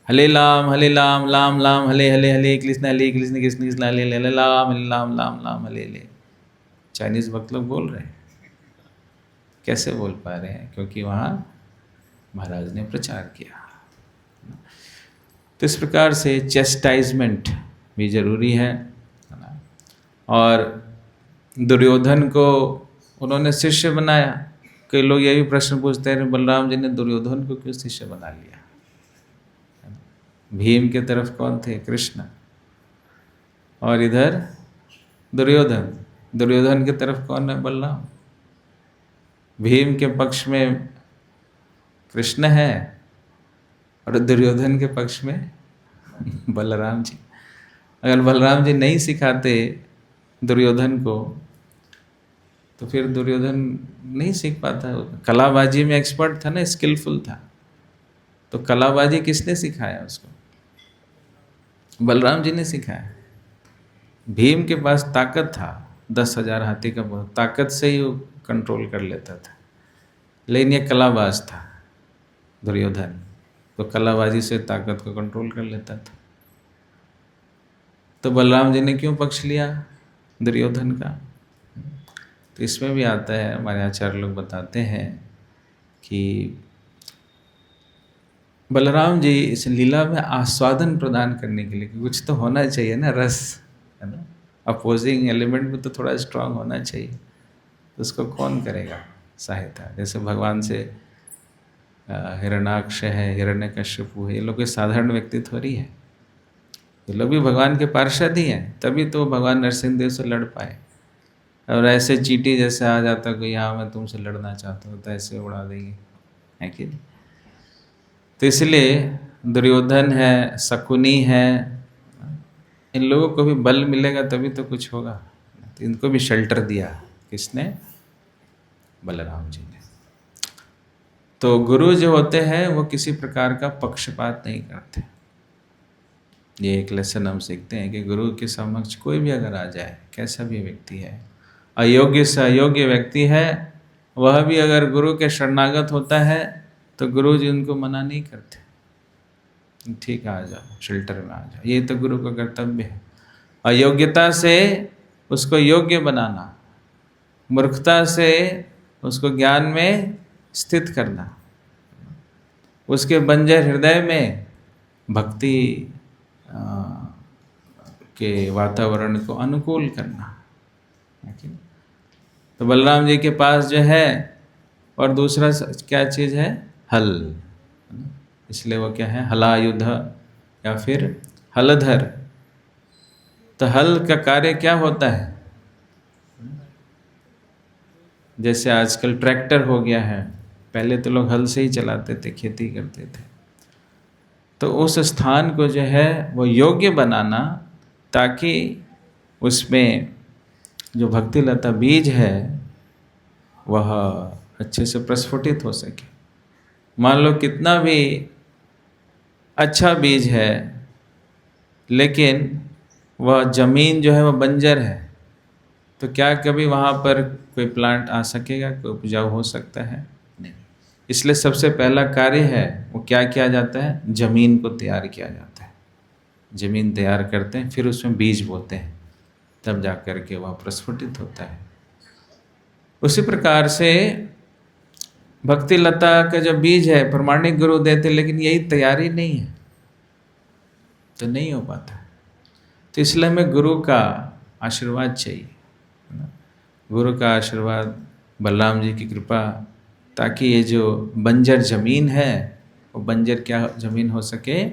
हले लाम लाम लाम हले हले हले कृष्ण कृष्ण हले हले लाम लाम हले हले, चाइनीज़ भक्त लोग बोल रहे हैं। कैसे बोल पा रहे हैं? क्योंकि वहाँ महाराज ने प्रचार किया। तो इस प्रकार से चेस्टाइजमेंट भी जरूरी है ना। और दुर्योधन को उन्होंने शिष्य बनाया। कई लोग ये भी प्रश्न पूछते हैं बलराम जी ने दुर्योधन को क्यों शिष्य बना लिया? भीम के तरफ कौन थे? कृष्ण, और इधर दुर्योधन के तरफ कौन है? बलराम। भीम के पक्ष में कृष्ण है और दुर्योधन के पक्ष में बलराम जी। अगर बलराम जी नहीं सिखाते दुर्योधन को तो फिर दुर्योधन नहीं सीख पाता। कलाबाजी में एक्सपर्ट था ना, स्किलफुल था, तो कलाबाजी किसने सिखाया उसको? बलराम जी ने सिखाया। भीम के पास ताकत था, 10,000 हाथी का बहुत ताकत से ही वो कंट्रोल कर लेता था, लेकिन ये कलाबाज था दुर्योधन, तो कलाबाजी से ताकत को कंट्रोल कर लेता था। तो बलराम जी ने क्यों पक्ष लिया दुर्योधन का? तो इसमें भी आता है, हमारे आचार्य लोग बताते हैं कि बलराम जी इस लीला में आस्वादन प्रदान करने के लिए कुछ तो होना चाहिए ना, रस है ना, अपोजिंग एलिमेंट में तो थोड़ा स्ट्रांग होना चाहिए। तो उसको कौन करेगा सहायता? जैसे भगवान से हिरण्याक्ष है, हिरण्यकश्यपु है, ये लोग कोई साधारण व्यक्ति थोड़ी है, ये लोग भी भगवान के पार्षद ही हैं, तभी तो भगवान नरसिंह देव से लड़ पाए। और ऐसे चींटी जैसे आ जाता कोई, यहाँ मैं तुमसे लड़ना चाहता हूँ, तो ऐसे उड़ा देंगे, है कि नहीं। तो इसलिए दुर्योधन है, शकुनी है, इन लोगों को भी बल मिलेगा तभी तो कुछ होगा। तो इनको भी शेल्टर दिया किसने? बलराम जी ने। तो गुरु जो होते हैं वो किसी प्रकार का पक्षपात नहीं करते। ये एक लेसन हम सीखते हैं कि गुरु के समक्ष कोई भी अगर आ जाए, कैसा भी व्यक्ति है, अयोग्य से अयोग्य व्यक्ति है, वह भी अगर गुरु के शरणागत होता है तो गुरु जी उनको मना नहीं करते, ठीक है आ जाओ, शेल्टर में आ जाओ। ये तो गुरु का कर्तव्य है। अयोग्यता से उसको योग्य बनाना, मूर्खता से उसको ज्ञान में स्थित करना, उसके बंजर हृदय में भक्ति के वातावरण को अनुकूल करना। तो बलराम जी के पास जो है, और दूसरा क्या चीज़ है, हल, इसलिए वो क्या है, हलायुध या फिर हलधर। तो हल का कार्य क्या होता है, जैसे आजकल ट्रैक्टर हो गया है, पहले तो लोग हल से ही चलाते थे, खेती करते थे। तो उस स्थान को जो है वो योग्य बनाना, ताकि उसमें जो भक्ति लता बीज है वह अच्छे से प्रस्फुटित हो सके। मान लो कितना भी अच्छा बीज है, लेकिन वह जमीन जो है वह बंजर है, तो क्या कभी वहाँ पर कोई प्लांट आ सकेगा, कोई उपजाऊ हो सकता है? नहीं। इसलिए सबसे पहला कार्य है वो क्या किया जाता है, जमीन को तैयार किया जाता है। जमीन तैयार करते हैं, फिर उसमें बीज बोते हैं, तब जा कर के वह प्रस्फुटित होता है। उसी प्रकार से भक्ति लता का जो बीज है प्रमाणिक गुरु देते, लेकिन यही तैयारी नहीं है तो नहीं हो पाता। तो इसलिए हमें गुरु का आशीर्वाद चाहिए, गुरु का आशीर्वाद, बलराम जी की कृपा, ताकि ये जो बंजर जमीन है वो बंजर क्या जमीन हो सके,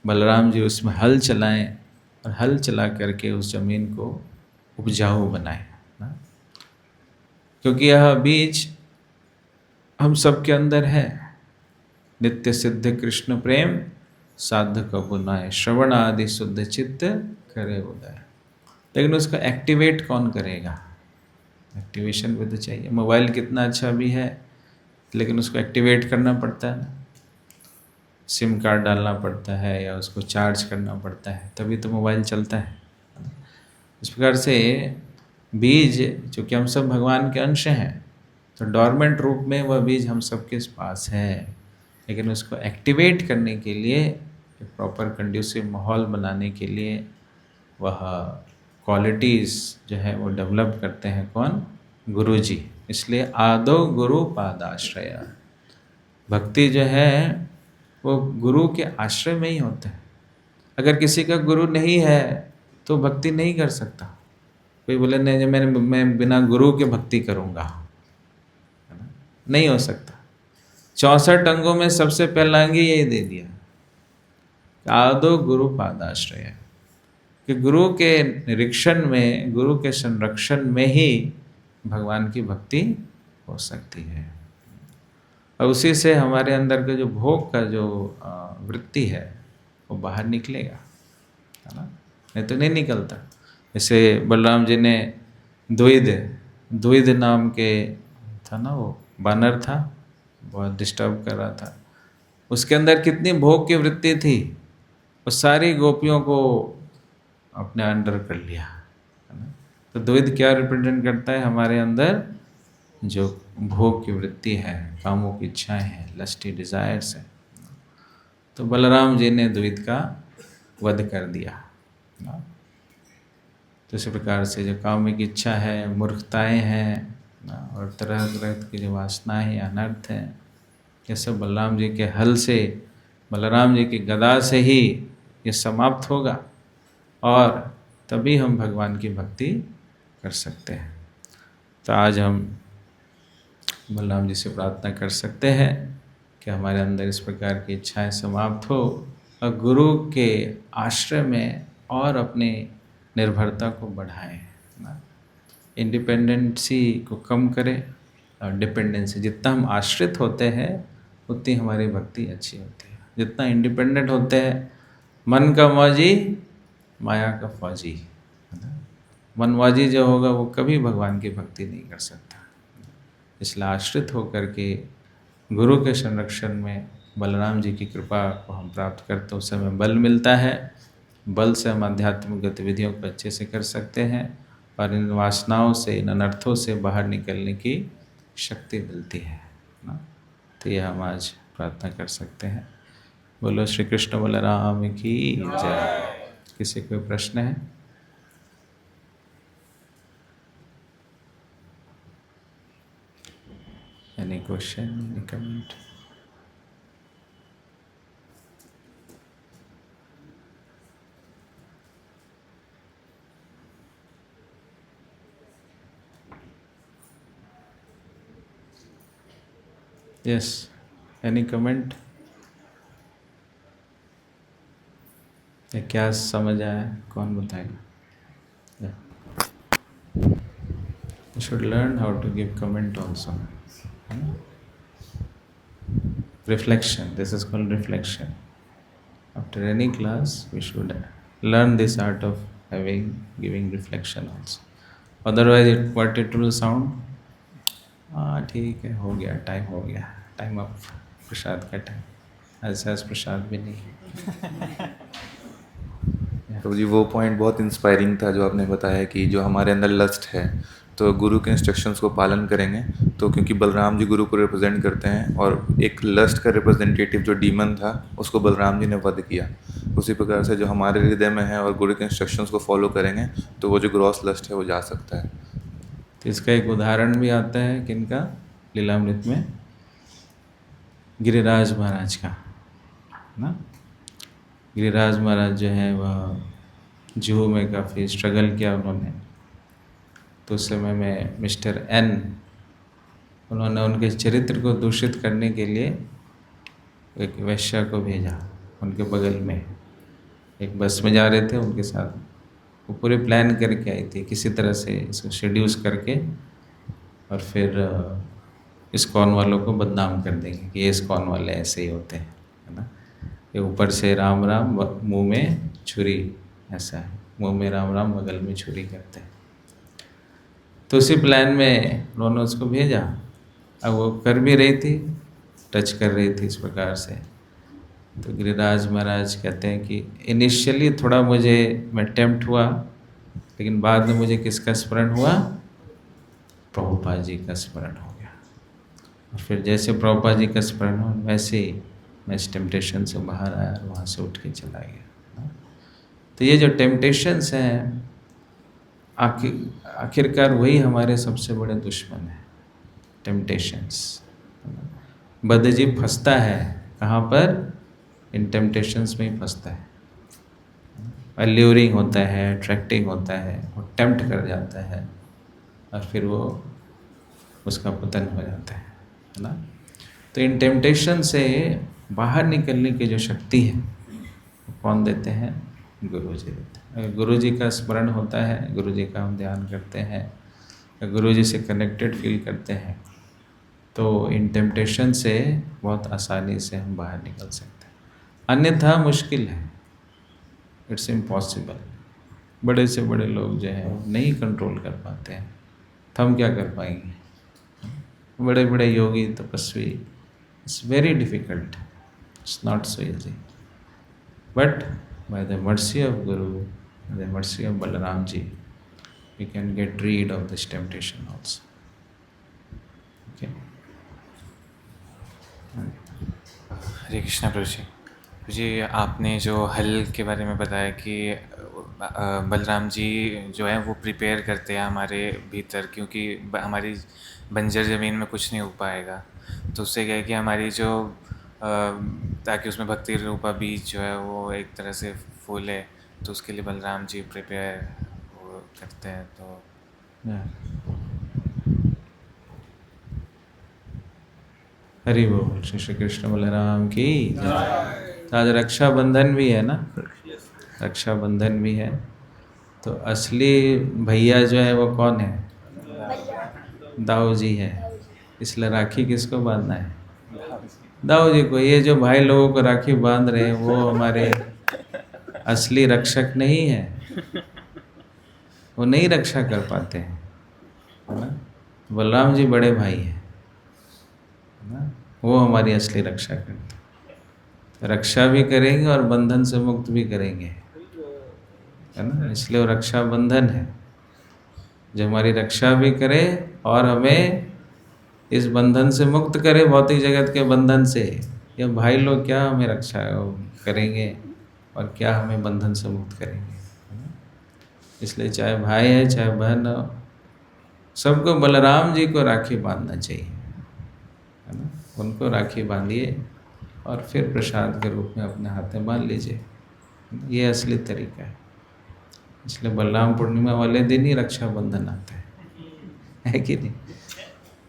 बलराम जी उसमें हल चलाएं और हल चला करके उस जमीन को उपजाऊ बनाएं। क्योंकि यह बीज हम सबके अंदर है। नित्य सिद्ध कृष्ण प्रेम साधक बुनाए, श्रवण आदि शुद्ध चित्त करे उदय। लेकिन उसको एक्टिवेट कौन करेगा? एक्टिवेशन भी तो चाहिए। मोबाइल कितना अच्छा भी है, लेकिन उसको एक्टिवेट करना पड़ता है ना, सिम कार्ड डालना पड़ता है या उसको चार्ज करना पड़ता है, तभी तो मोबाइल चलता है। इस प्रकार से बीज, चूँकि हम सब भगवान के अंश हैं, तो डॉर्मेंट रूप में वह बीज हम सबके पास है, लेकिन उसको एक्टिवेट करने के लिए, एक प्रॉपर कंड्यूसिव माहौल बनाने के लिए वह क्वालिटीज़ जो है वो डेवलप करते हैं कौन? गुरु जी। इसलिए आदो गुरु पादाश्रय, भक्ति जो है वो गुरु के आश्रय में ही होता है। अगर किसी का गुरु नहीं है तो भक्ति नहीं कर सकता। कोई बोले नहीं मैं बिना गुरु के भक्ति करूँगा, नहीं हो सकता। 64 अंगों में सबसे पहला अंग यही दे दिया, आदो गुरु पादाश्रय, कि गुरु के निरीक्षण में, गुरु के संरक्षण में ही भगवान की भक्ति हो सकती है। और उसी से हमारे अंदर का जो भोग का जो वृत्ति है वो बाहर निकलेगा, है ना, नहीं तो नहीं निकलता। जैसे बलराम जी ने द्विद नाम के था ना, वो बानर था, बहुत डिस्टर्ब कर रहा था, उसके अंदर कितनी भोग की वृत्ति थी, वो सारी गोपियों को अपने अंडर कर लिया, है ना। तो द्वैत क्या रिप्रेजेंट करता है? हमारे अंदर जो भोग की वृत्ति है, कामों की इच्छाएं हैं, लस्टी डिज़ायर्स है। तो बलराम जी ने द्वैत का वध कर दिया। तो इस प्रकार से जो कामिक इच्छा है, मूर्खताएं हैं और तरह तरह की जो वासनाएं हैं, अनर्थ हैं, ये सब बलराम जी के हल से, बलराम जी की गदा से ही ये समाप्त होगा, और तभी हम भगवान की भक्ति कर सकते हैं। तो आज हम बलराम जी से प्रार्थना कर सकते हैं कि हमारे अंदर इस प्रकार की इच्छाएं समाप्त हो और गुरु के आश्रय में और अपने निर्भरता को बढ़ाएं, ना, इंडिपेंडेंसी को कम करें और डिपेंडेंसी। जितना हम आश्रित होते हैं उतनी हमारी भक्ति अच्छी होती है। जितना इंडिपेंडेंट होते हैं, मन का मौजी माया का फौजी, मनवाजी जो होगा वो कभी भगवान की भक्ति नहीं कर सकता। इसलिए आश्रित होकर के गुरु के संरक्षण में बलराम जी की कृपा को हम प्राप्त करते, उस समय बल मिलता है। बल से हम आध्यात्मिक गतिविधियों को अच्छे से कर सकते हैं और इन वासनाओं से, इन अनर्थों से बाहर निकलने की शक्ति मिलती है ना। तो यह हम आज प्रार्थना कर सकते हैं। बोलो श्री कृष्ण बलराम की जय। किसी कोई प्रश्न है? Any question, any comment? Yes, any comment? क्या समझ आया, कौन बताएगा? You should learn how to give comment also. Reflection, this is called reflection. After any class, we should learn this art of giving reflection also. Otherwise, what it will sound? ठीक है, हो गया, time हो गया, time up, प्रसाद का time. ऐसा प्रसाद भी नहीं। तो जी वो पॉइंट बहुत इंस्पायरिंग था जो आपने बताया कि जो हमारे अंदर लस्ट है तो गुरु के इंस्ट्रक्शंस को पालन करेंगे, तो क्योंकि बलराम जी गुरु को रिप्रेजेंट करते हैं और एक लस्ट का रिप्रेजेंटेटिव जो डीमन था उसको बलराम जी ने वध किया, उसी प्रकार से जो हमारे हृदय में है और गुरु के इंस्ट्रक्शंस को फॉलो करेंगे तो वो जो ग्रॉस लस्ट है वो जा सकता है। तो इसका एक उदाहरण भी आता है किनका, लीलामृत में, गिरिराज महाराज का ना। गिरिराज महाराज जो है वह जुहू में काफ़ी स्ट्रगल किया उन्होंने, तो उस समय में मिस्टर एन, उन्होंने उनके चरित्र को दूषित करने के लिए एक वैश्या को भेजा उनके बगल में। एक बस में जा रहे थे, उनके साथ वो पूरे प्लान करके आई थी किसी तरह से इसको शेड्यूस करके, और फिर इस्कॉन वालों को बदनाम कर देंगे कि ये इस्कॉन वाले ऐसे ही होते हैं, है ना। ये ऊपर से राम राम, मुंह में छुरी, ऐसा है, मुंह में राम राम, बगल में छुरी करते हैं। तो उसी प्लान में उन्होंने उसको भेजा। अब वो कर भी रही थी, टच कर रही थी इस प्रकार से। तो गिरिराज महाराज कहते हैं कि इनिशियली थोड़ा मैं टेम्प्ट हुआ, लेकिन बाद में मुझे किसका स्मरण हुआ? प्रभुपाद जी का स्मरण हो गया। और फिर जैसे प्रभुपाद जी का स्मरण हुआ, वैसे ही मैं इस टेम्पटेशन से बाहर आया और वहाँ से उठ के चला गया। तो ये जो टेम्पटेशंस हैं, आखिरकार वही हमारे सबसे बड़े दुश्मन हैं, टेम्पटेशंस। बद्धजीव फंसता है कहाँ पर? इन टेम्पटेशंस में ही फंसता है। अल्यूरिंग होता है, अट्रैक्टिंग होता है, वो टेम्प्ट कर जाता है और फिर वो उसका पतन हो जाता है ना। तो इन टेम्पटेशन से बाहर निकलने की जो शक्ति है वो कौन देते हैं? गुरु जी देते हैं। अगर गुरु जी का स्मरण होता है, गुरु जी का हम ध्यान करते हैं, गुरु जी से कनेक्टेड फील करते हैं, तो इन टेम्पटेशन से बहुत आसानी से हम बाहर निकल सकते हैं। अन्यथा मुश्किल है, इट्स इम्पॉसिबल। बड़े से बड़े लोग जो हैं वो नहीं कंट्रोल कर पाते हैं, तो हम क्या कर पाएंगे? बड़े बड़े योगी, तपस्वी, it's very difficult, it's not so easy. But by the mercy of guru, the mercy of Balram ji, we can get rid of this temptation also. Okay. Hare Krishna प्रभु जी। जी, आपने जो हल के बारे में बताया कि बलराम जी जो है वो प्रिपेयर करते हैं हमारे भीतर, क्योंकि हमारी बंजर ज़मीन में कुछ नहीं हो पाएगा, तो उससे क्या है कि हमारी जो ताकि उसमें भक्ति रूपा बीज जो है वो एक तरह से फूले, तो उसके लिए बलराम जी प्रिपेयर वो करते हैं। तो हरि बोल। श्री कृष्ण बलराम की जय। आज रक्षाबंधन भी है ना, रक्षाबंधन भी है। तो असली भैया जो है वो कौन है? दाऊ जी है। इसलिए राखी किसको बांधना है? दाऊ जी को। ये जो भाई लोगों को राखी बांध रहे हैं वो हमारे असली रक्षक नहीं है, वो नहीं रक्षा कर पाते हैं, है ना। बलराम जी बड़े भाई हैं, है ना, वो हमारी असली रक्षा करते हैं। रक्षा भी करेंगे और बंधन से मुक्त भी करेंगे, है ना। इसलिए वो रक्षा बंधन है, जो हमारी रक्षा भी करे और हमें इस बंधन से मुक्त करे, भौतिक जगत के बंधन से, या भाई लोग क्या हमें रक्षा करेंगे और क्या हमें बंधन से मुक्त करेंगे, है ना? इसलिए चाहे भाई है चाहे बहन हो, सबको बलराम जी को राखी बांधना चाहिए, है ना? उनको राखी बांधिए और फिर प्रसाद के रूप में अपने हाथ में बांध लीजिए। ये असली तरीका है। इसलिए बलराम पूर्णिमा वाले दिन ही रक्षाबंधन आता है कि नहीं?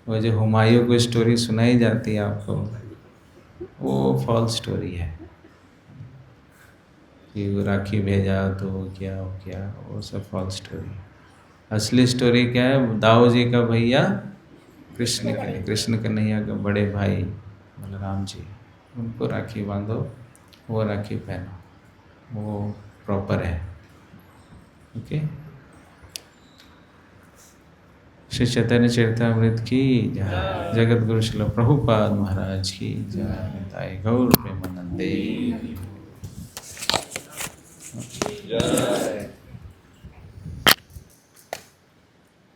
वो जो हुमायूं की स्टोरी सुनाई जाती है आपको, वो फॉल्स स्टोरी है कि वो राखी भेजा तो क्या हो गया, वो सब फॉल्स स्टोरी है। असली स्टोरी क्या है? दाऊ जी का भैया कृष्ण के लिए, कृष्ण कन्हैया के बड़े भाई बलराम जी, उनको राखी बांधो, वो राखी पहनो, वो प्रॉपर है। ओके। श्री चैतन्य चरितामृत की जय, जगत गुरु श्रील प्रभुपाद महाराज की जय, निताई गौर प्रेमानंदे।